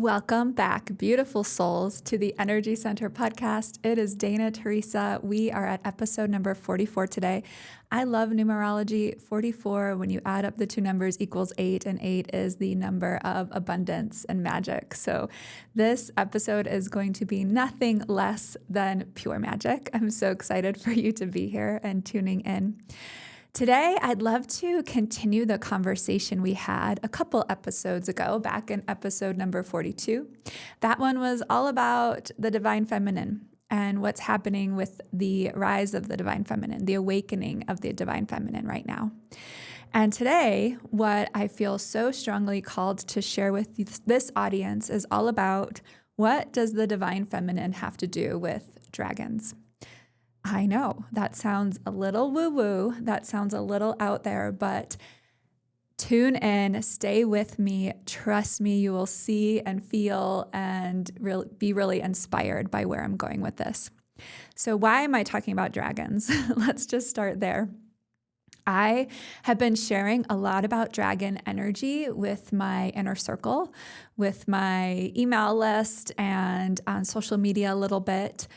Welcome back, beautiful souls, to the Energy Center podcast. It is Dana Teresa. We are at episode number 44 today. I love numerology. 44, when you add up the two numbers, equals 8, and 8 is the number of abundance and magic. So this episode is going to be nothing less than pure magic. I'm so excited for you to be here and tuning in. Today, I'd love to continue the conversation we had a couple episodes ago, back in episode number 42. That one was all about the divine feminine and what's happening with the rise of the divine feminine, the awakening of the divine feminine right now. And today, what I feel so strongly called to share with this audience is all about what does the divine feminine have to do with dragons? I know that sounds a little woo-woo, that sounds a little out there, but tune in, stay with me, trust me, you will see and feel and be really inspired by where I'm going with this. So why am I talking about dragons? Let's just start there. I have been sharing a lot about dragon energy with my inner circle, with my email list, and on social media a little bit.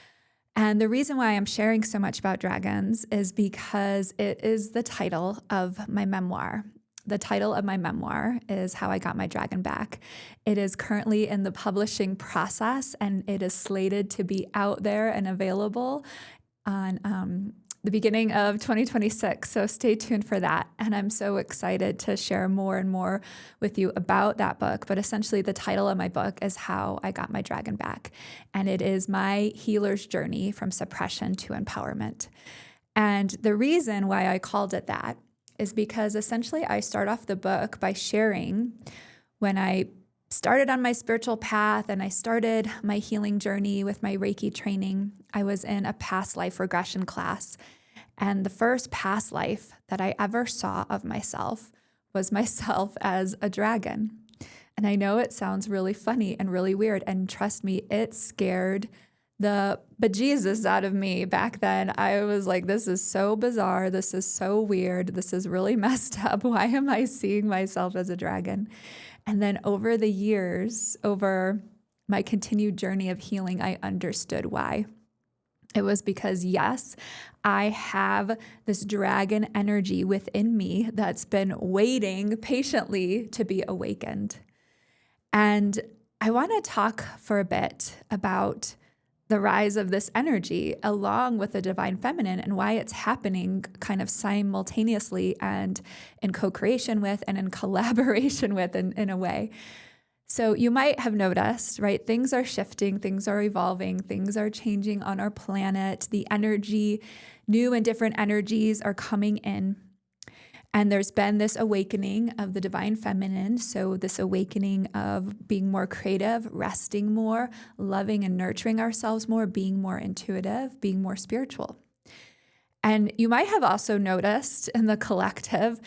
And the reason why I'm sharing so much about dragons is because it is the title of my memoir. The title of my memoir is How I Got My Dragon Back. It is currently in the publishing process, and it is slated to be out there and available on the beginning of 2026. So stay tuned for that. And I'm so excited to share more and more with you about that book. But essentially, the title of my book is How I Got My Dragon Back. And it is my healer's journey from suppression to empowerment. And the reason why I called it that is because essentially I start off the book by sharing when I started on my spiritual path and I started my healing journey with my Reiki training. I was in a past life regression class, and the first past life that I ever saw of myself was myself as a dragon. And I know it sounds really funny and really weird, and trust me, it scared the bejesus out of me back then. I was like, this is so bizarre. This is so weird. This is really messed up. Why am I seeing myself as a dragon? And then over the years, over my continued journey of healing, I understood why. It was because, yes, I have this dragon energy within me that's been waiting patiently to be awakened. And I want to talk for a bit about the rise of this energy along with the divine feminine and why it's happening kind of simultaneously and in co-creation with and in collaboration with in a way. So you might have noticed, right? Things are shifting, things are evolving, things are changing on our planet. The energy, new and different energies are coming in. And there's been this awakening of the divine feminine. So this awakening of being more creative, resting more, loving and nurturing ourselves more, being more intuitive, being more spiritual. And you might have also noticed in the collective,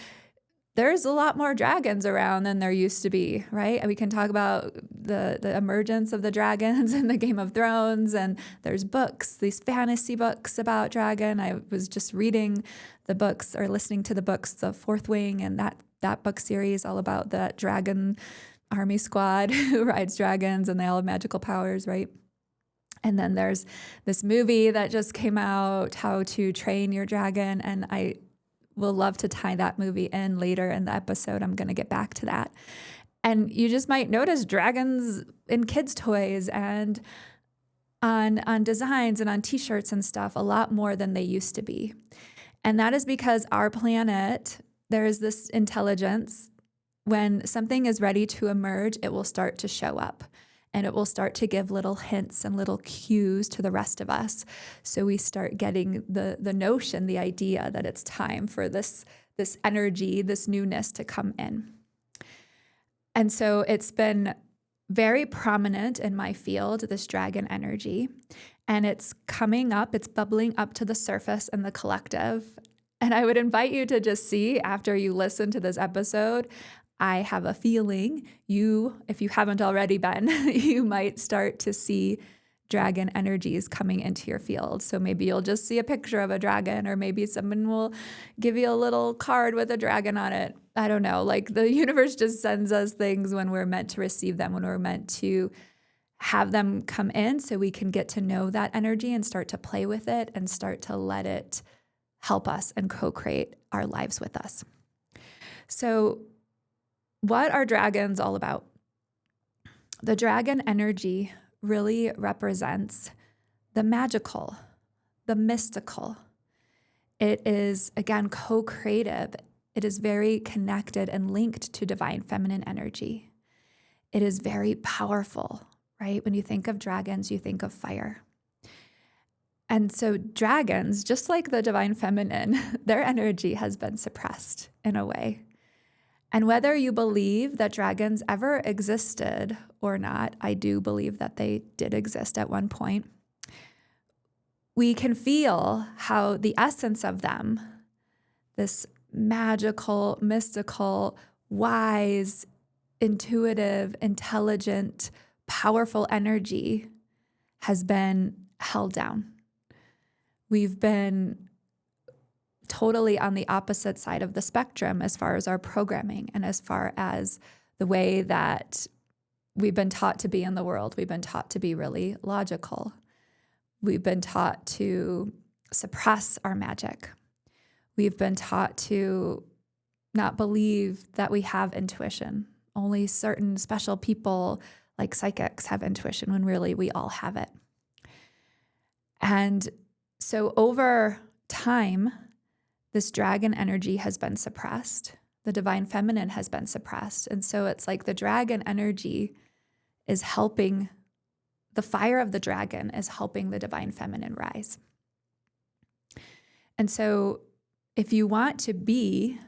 there's a lot more dragons around than there used to be, right? We can talk about the emergence of the dragons in the Game of Thrones, and there's books, these fantasy books about dragon. I was just reading the books or listening to the books, The Fourth Wing, and that book series all about the dragon army squad who rides dragons, and they all have magical powers, right? And then there's this movie that just came out, How to Train Your Dragon, and I will love to tie that movie in later in the episode. I'm going to get back to that. And you just might notice dragons in kids' toys and on designs and on t-shirts and stuff a lot more than they used to be. And that is because our planet, there is this intelligence. When something is ready to emerge, it will start to show up. And it will start to give little hints and little cues to the rest of us. So we start getting the notion, the idea that it's time for this energy, this newness to come in. And so it's been very prominent in my field, this dragon energy. And it's coming up, it's bubbling up to the surface in the collective. And I would invite you to just see after you listen to this episode, I have a feeling if you haven't already been, you might start to see dragon energies coming into your field. So maybe you'll just see a picture of a dragon, or maybe someone will give you a little card with a dragon on it. I don't know, like the universe just sends us things when we're meant to receive them, when we're meant to have them come in so we can get to know that energy and start to play with it and start to let it help us and co-create our lives with us. So what are dragons all about? The dragon energy really represents the magical, the mystical. It is, again, co-creative. It is very connected and linked to divine feminine energy. It is very powerful, right? When you think of dragons, you think of fire. And so dragons, just like the divine feminine, their energy has been suppressed in a way. And whether you believe that dragons ever existed or not, I do believe that they did exist at one point. We can feel how the essence of them, this magical, mystical, wise, intuitive, intelligent, powerful energy has been held down. We've been totally on the opposite side of the spectrum as far as our programming and as far as the way that we've been taught to be in the world. We've been taught to be really logical. We've been taught to suppress our magic. We've been taught to not believe that we have intuition. Only certain special people like psychics have intuition when really we all have it. And so over time, this dragon energy has been suppressed. The divine feminine has been suppressed. And so it's like the dragon energy is helping, the fire of the dragon is helping the divine feminine rise. And so if you want to be,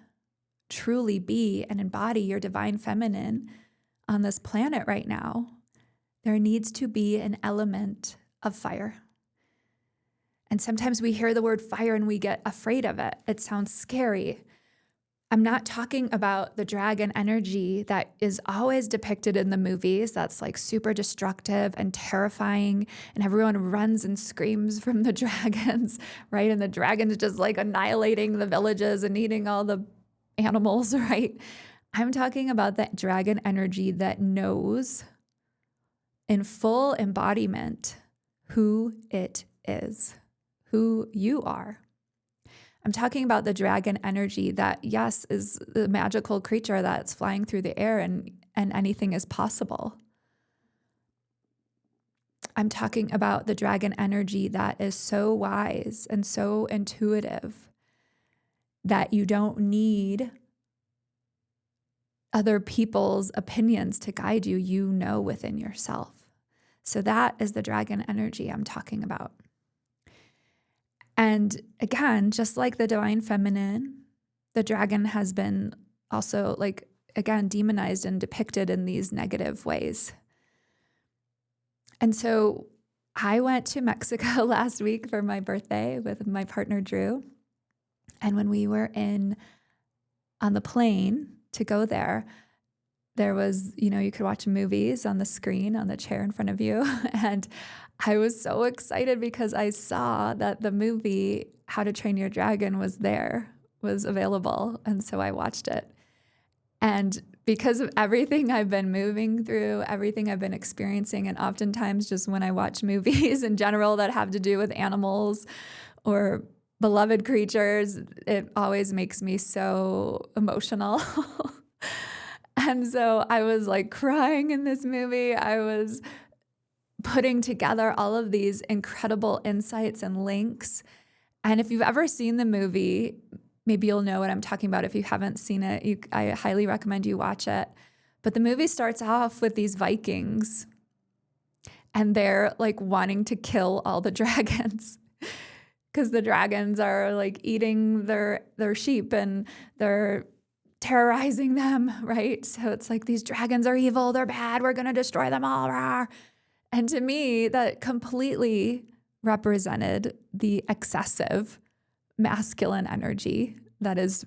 truly be and embody your divine feminine on this planet right now, there needs to be an element of fire. And sometimes we hear the word fire and we get afraid of it. It sounds scary. I'm not talking about the dragon energy that is always depicted in the movies. That's like super destructive and terrifying, and everyone runs and screams from the dragons, right? And the dragons just like annihilating the villages and eating all the animals, right? I'm talking about that dragon energy that knows in full embodiment who it is, who you are. I'm talking about the dragon energy that, yes, is the magical creature that's flying through the air and anything is possible. I'm talking about the dragon energy that is so wise and so intuitive that you don't need other people's opinions to guide you. You know within yourself. So that is the dragon energy I'm talking about. And again, just like the divine feminine, the dragon has been also demonized and depicted in these negative ways. And so I went to Mexico last week for my birthday with my partner, Drew. And when we were on the plane to go there was, you could watch movies on the screen on the chair in front of you. And I was so excited because I saw that the movie How to Train Your Dragon was available. And so I watched it. And because of everything I've been moving through, everything I've been experiencing, and oftentimes just when I watch movies in general that have to do with animals or beloved creatures, it always makes me so emotional. And so I was like crying in this movie. I was putting together all of these incredible insights and links. And if you've ever seen the movie, maybe you'll know what I'm talking about. If you haven't seen it, I highly recommend you watch it. But the movie starts off with these Vikings, and they're like wanting to kill all the dragons because the dragons are like eating their sheep and they're terrorizing them, right? So it's like, these dragons are evil, they're bad, we're going to destroy them all. Rah. And to me, that completely represented the excessive masculine energy that is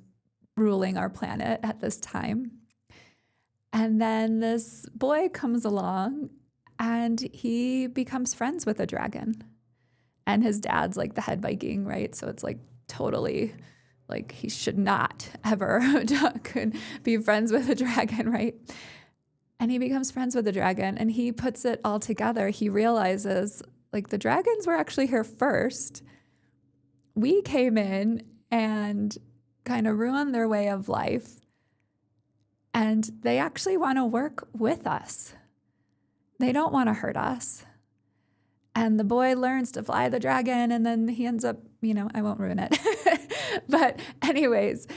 ruling our planet at this time. And then this boy comes along and he becomes friends with a dragon. And his dad's like the head Viking, right? So it's like totally like he should not ever could be friends with a dragon, right? And he becomes friends with the dragon and he puts it all together. He realizes like the dragons were actually here first. We came in and kind of ruined their way of life. And they actually want to work with us. They don't want to hurt us. And the boy learns to fly the dragon and then he ends up, I won't ruin it. But anyways,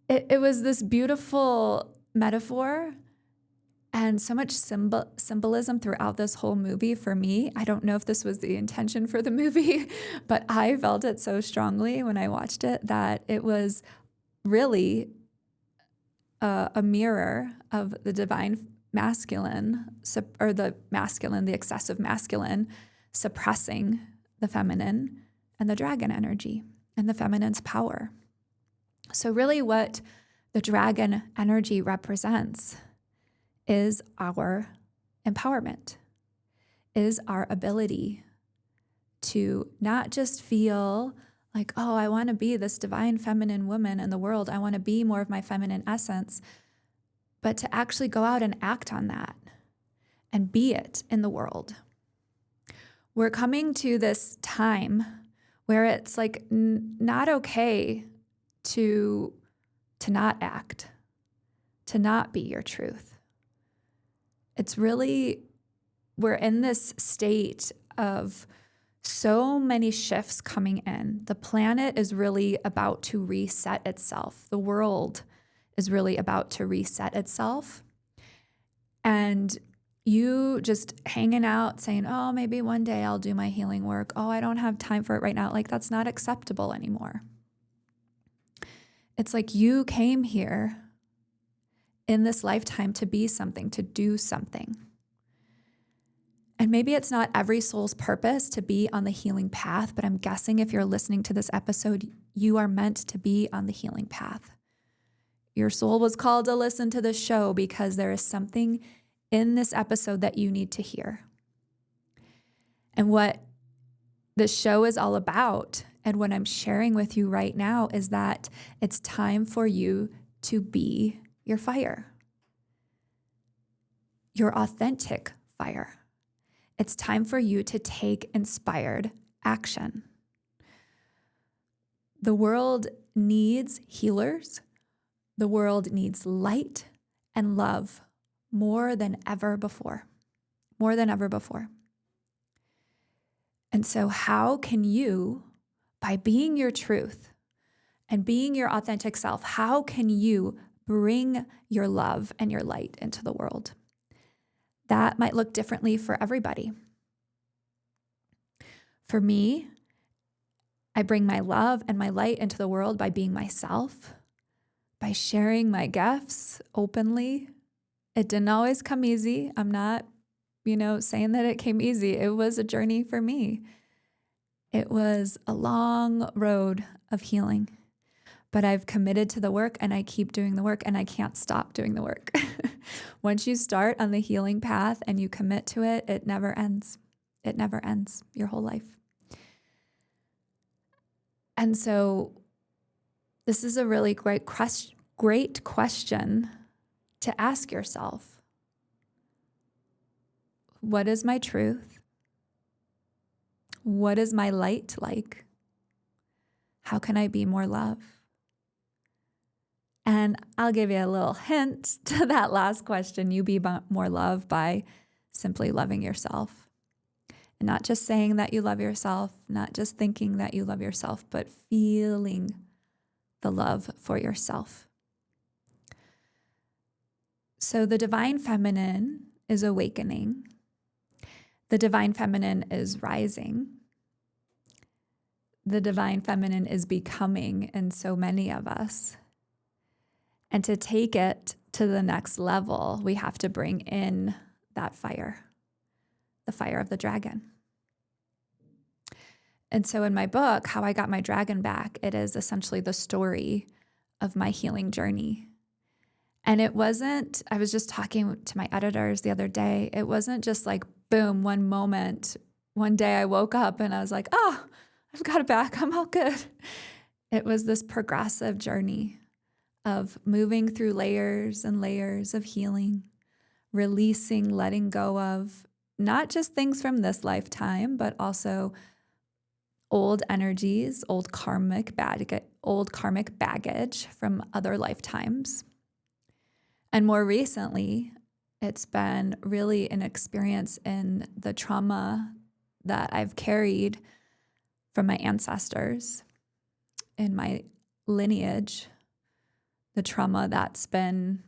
it was this beautiful metaphor and so much symbolism throughout this whole movie for me. I don't know if this was the intention for the movie, but I felt it so strongly when I watched it that it was really a mirror of the divine masculine, or the excessive masculine suppressing the feminine and the dragon energy and the feminine's power. So really what the dragon energy represents is our empowerment, is our ability to not just feel like, oh, I want to be this divine feminine woman in the world. I want to be more of my feminine essence, but to actually go out and act on that and be it in the world. We're coming to this time where it's like not okay to not act, to not be your truth. It's really, we're in this state of so many shifts coming in. The planet is really about to reset itself. The world is really about to reset itself. And you just hanging out saying, oh, maybe one day I'll do my healing work. Oh, I don't have time for it right now. Like that's not acceptable anymore. It's like you came here in this lifetime to be something, to do something. And maybe it's not every soul's purpose to be on the healing path, but I'm guessing if you're listening to this episode, you are meant to be on the healing path. Your soul was called to listen to this show because there is something in this episode that you need to hear. And what the show is all about, and what I'm sharing with you right now, is that it's time for you to be your fire, your authentic fire. It's time for you to take inspired action. The world needs healers. The world needs light and love more than ever before. More than ever before. And so how can you, by being your truth and being your authentic self, how can you bring your love and your light into the world? That might look differently for everybody. For me, I bring my love and my light into the world by being myself, by sharing my gifts openly. It didn't always come easy. I'm not, saying that it came easy. It was a journey for me. It was a long road of healing. But I've committed to the work and I keep doing the work and I can't stop doing the work. Once you start on the healing path and you commit to it, it never ends. It never ends your whole life. And so this is a really great question to ask yourself. What is my truth? What is my light like? How can I be more love? And I'll give you a little hint to that last question. You be more love by simply loving yourself. And not just saying that you love yourself, not just thinking that you love yourself, but feeling the love for yourself. So the divine feminine is awakening. The divine feminine is rising. The divine feminine is becoming in so many of us. And to take it to the next level, we have to bring in that fire, the fire of the dragon. And so in my book, How I Got My Dragon Back, it is essentially the story of my healing journey. And it wasn't, I was just talking to my editors the other day, it wasn't just like, boom, one moment, one day I woke up and I was like, oh, I've got it back, I'm all good. it was this progressive journey of moving through layers and layers of healing, releasing, letting go of not just things from this lifetime, but also old energies, old karmic baggage from other lifetimes. And more recently, it's been really an experience in the trauma that I've carried from my ancestors in my lineage, the trauma that's been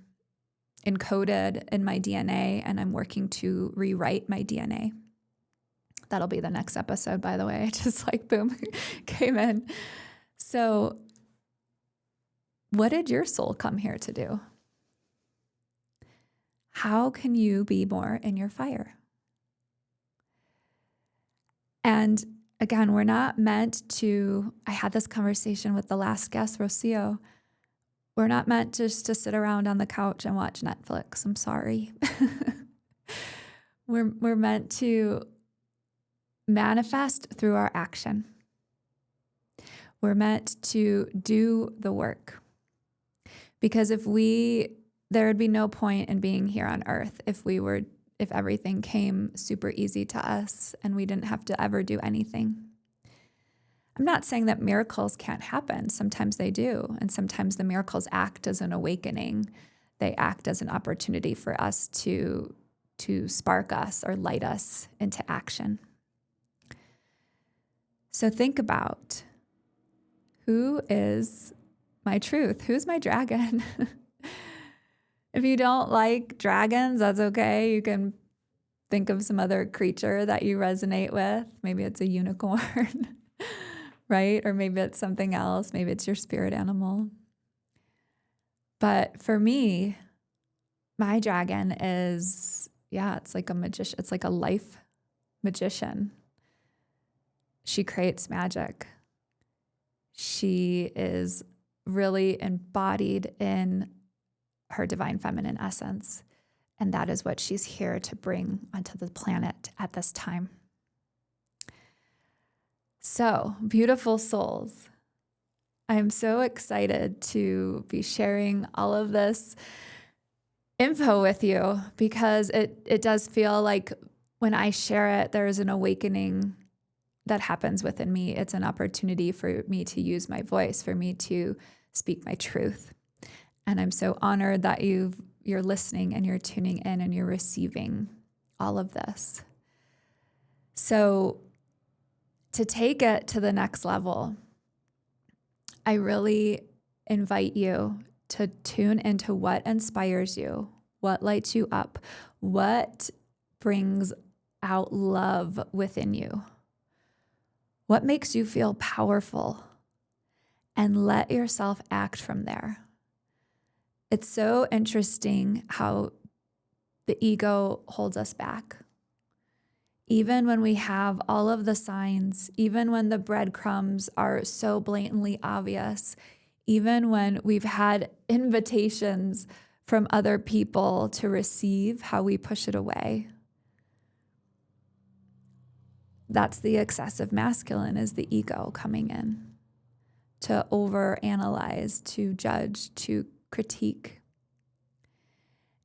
encoded in my DNA, and I'm working to rewrite my DNA. That'll be the next episode, by the way. Just like boom, came in. So, what did your soul come here to do? How can you be more in your fire? And again, we're not meant to, I had this conversation with the last guest, Rocio. We're not meant just to sit around on the couch and watch Netflix. I'm sorry. We're meant to manifest through our action. We're meant to do the work. Because there would be no point in being here on earth if everything came super easy to us and we didn't have to ever do anything. I'm not saying that miracles can't happen. Sometimes they do. And sometimes the miracles act as an awakening. They act as an opportunity for us to spark us or light us into action. So think about, who is my truth? Who's my dragon? If you don't like dragons, that's okay. You can think of some other creature that you resonate with. Maybe it's a unicorn, right? Or maybe it's something else. Maybe it's your spirit animal. But for me, my dragon is, it's like a magician. It's like a life magician. She creates magic. She is really embodied in her divine feminine essence. And that is what she's here to bring onto the planet at this time. So, beautiful souls, I am so excited to be sharing all of this info with you, because it does feel like when I share it, there is an awakening that happens within me. It's an opportunity for me to use my voice, for me to speak my truth. And I'm so honored that you're listening and you're tuning in and you're receiving all of this. So to take it to the next level, I really invite you to tune into what inspires you, what lights you up, what brings out love within you, what makes you feel powerful, and let yourself act from there. It's so interesting how the ego holds us back. Even when we have all of the signs, even when the breadcrumbs are so blatantly obvious, even when we've had invitations from other people to receive, how we push it away. That's the excessive masculine, is the ego coming in to overanalyze, to judge, to critique.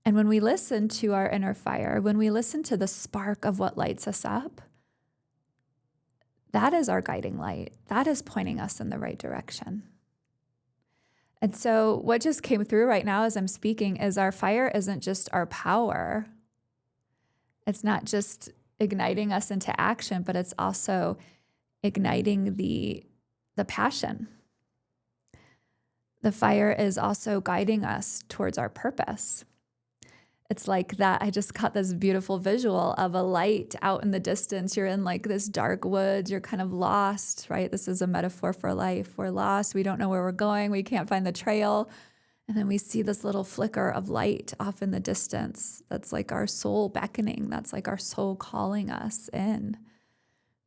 And when we listen to our inner fire, when we listen to the spark of what lights us up, that is our guiding light. That is pointing us in the right direction. And so what just came through right now as I'm speaking is our fire isn't just our power. It's not just igniting us into action, but it's also igniting the passion. The fire is also guiding us towards our purpose. It's like that. I just got this beautiful visual of a light out in the distance. You're in like this dark woods. You're kind of lost, right? This is a metaphor for life. We're lost. We don't know where we're going. We can't find the trail. And then we see this little flicker of light off in the distance. That's like our soul beckoning. That's like our soul calling us in.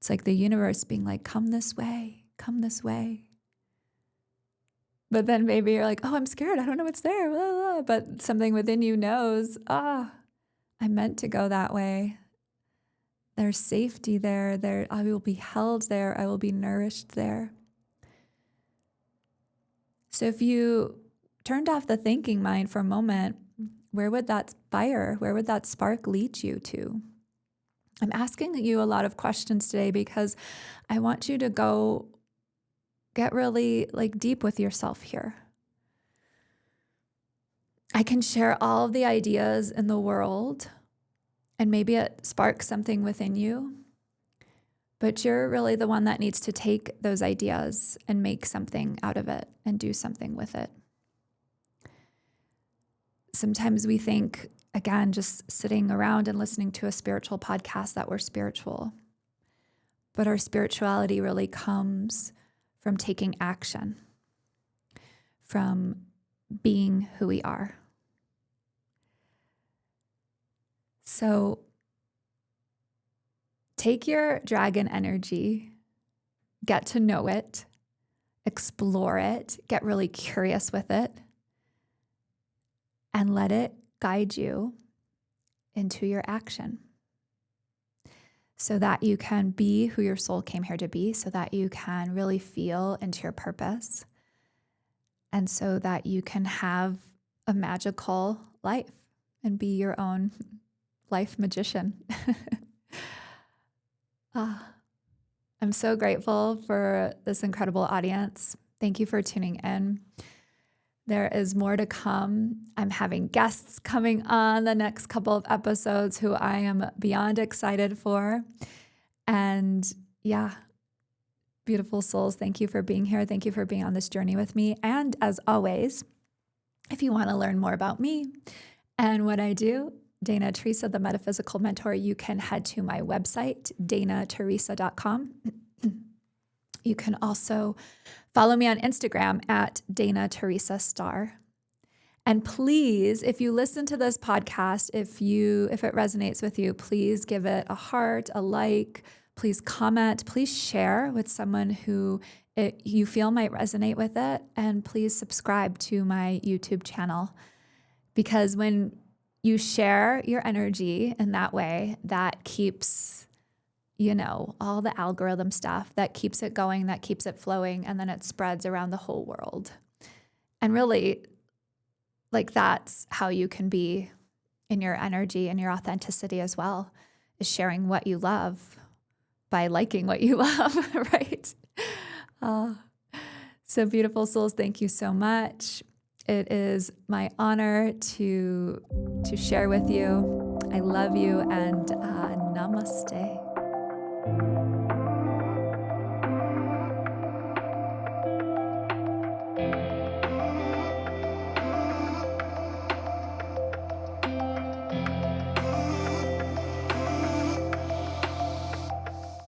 It's like the universe being like, come this way, come this way. But then maybe you're like, oh, I'm scared. I don't know what's there. Blah, blah. But something within you knows, I meant to go that way. There's safety there. I will be held there. I will be nourished there. So if you turned off the thinking mind for a moment, where would that fire, where would that spark lead you to? I'm asking you a lot of questions today because I want you to go get really deep with yourself here. I can share all of the ideas in the world and maybe it sparks something within you, but you're really the one that needs to take those ideas and make something out of it and do something with it. Sometimes we think, again, just sitting around and listening to a spiritual podcast that we're spiritual. But our spirituality really comes from taking action, from being who we are. So take your dragon energy, get to know it, explore it, get really curious with it, and let it guide you into your action so that you can be who your soul came here to be, so that you can really feel into your purpose, and so that you can have a magical life and be your own life magician. I'm so grateful for this incredible audience. Thank you for tuning in. There is more to come. I'm having guests coming on the next couple of episodes who I am beyond excited for. And yeah, beautiful souls, thank you for being here. Thank you for being on this journey with me. And as always, if you want to learn more about me and what I do, Dana Teresa, the Metaphysical Mentor, you can head to my website, danateresa.com. You can also follow me on Instagram at Dana Teresa Star. And please, if you listen to this podcast, if it resonates with you, please give it a heart, a like, please comment, please share with someone who you feel might resonate with it. And please subscribe to my YouTube channel, because when you share your energy in that way, that keeps all the algorithm stuff, that keeps it going, that keeps it flowing, and then it spreads around the whole world. And really, that's how you can be in your energy and your authenticity as well, is sharing what you love by liking what you love, right? So beautiful souls, thank you so much. It is my honor to share with you. I love you, and namaste.